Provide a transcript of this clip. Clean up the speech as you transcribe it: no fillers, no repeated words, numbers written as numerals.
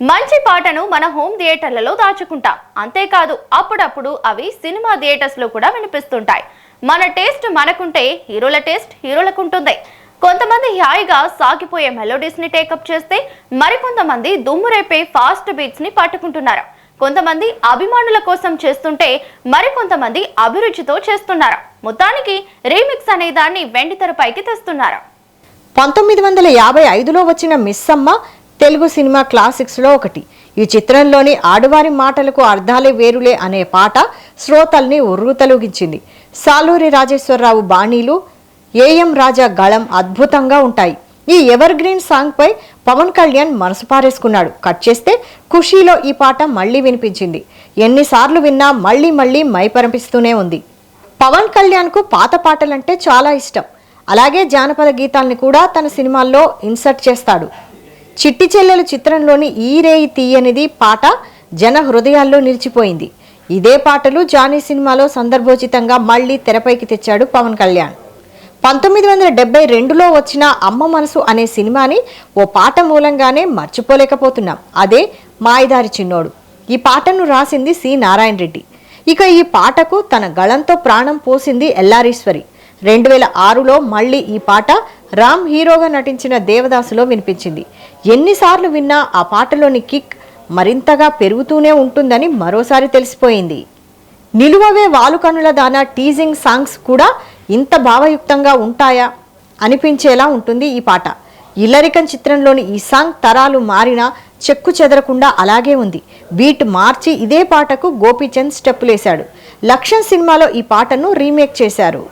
మంచి పాటను మన హోమ్ థియేటర్లలో దాచుకుంటాం. అంతేకాదు అప్పుడప్పుడు అవి సినిమా థియేటర్స్ లో కూడా వినిపిస్తుంటాయి. మన టేస్ట్ మనకుంటే హీరోల టేస్ట్ హీరోలకుంటుంది. కొంతమంది హాయిగా సాగిపోయే మెలోడీస్ ని టేకప్ చేస్తే మరికొంతమంది దుమ్మురేపే ఫాస్ట్ బీట్స్ ని పట్టుకుంటున్నారు. కొంతమంది అభిమానుల కోసం చేస్తుంటే మరికొంతమంది అభిరుచితో చేస్తున్నారు. మొత్తానికి రీమిక్స్ అనే దాన్ని వెండితెరపైకి తెస్తున్నారు. 1955లో వచ్చిన మిస్సమ్మ తెలుగు సినిమా క్లాసిక్స్ లో ఒకటి. ఈ చిత్రంలోని ఆడవారి మాటలకు అర్థాలే వేరులే అనే పాట శ్రోతల్ని ఉర్రూతలూగించింది. సాలూరి రాజేశ్వరరావు బాణీలు, ఏఎం రాజా గళం అద్భుతంగా ఉంటాయి. ఈ ఎవర్ గ్రీన్ సాంగ్ పై పవన్ కళ్యాణ్ మనసు పారేసుకున్నాడు. కట్ చేస్తే ఖుషీలో ఈ పాట మళ్లీ వినిపించింది. ఎన్నిసార్లు విన్నా మళ్లీ మళ్లీ మైపరంపిస్తూనే ఉంది. పవన్ కళ్యాణ్ కు పాత పాటలంటే చాలా ఇష్టం. అలాగే జానపద గీతాల్ని కూడా తన సినిమాల్లో ఇన్సర్ట్ చేస్తాడు. చిట్టి చెల్లెలు చిత్రంలోని ఈ రేయి తీయనిది పాట జన హృదయాల్లో నిలిచిపోయింది. ఇదే పాటలు జానీ సినిమాలో సందర్భోచితంగా మళ్లీ తెరపైకి తెచ్చాడు పవన్ కళ్యాణ్. 1972లో వచ్చిన అమ్మ మనసు అనే సినిమాని ఓ పాట మూలంగానే మర్చిపోలేకపోతున్నాం. అదే మాయదారి చిన్నోడు. ఈ పాటను రాసింది సి నారాయణ రెడ్డి. ఇక ఈ పాటకు తన గళంతో ప్రాణం పోసింది ఎల్లారీశ్వరి. 2006లో మళ్లీ ఈ పాట రామ్ హీరోగా నటించిన దేవదాసులో వినిపించింది. ఎన్నిసార్లు విన్నా ఆ పాటలోని కిక్ మరింతగా పెరుగుతూనే ఉంటుందని మరోసారి తెలిసిపోయింది. నిలువవే వాలుకనుల దానా టీజింగ్ సాంగ్స్ కూడా ఇంత భావయుక్తంగా ఉంటాయా అనిపించేలా ఉంటుంది ఈ పాట. ఇల్లరికన్ చిత్రంలోని ఈ సాంగ్ తరాలు మారినా చెక్కు చెదరకుండా అలాగే ఉంది. బీట్ మార్చి ఇదే పాటకు గోపీచంద్ స్టెప్పులేశాడు. లక్ష్మణ్ సినిమాలో ఈ పాటను రీమేక్ చేశారు.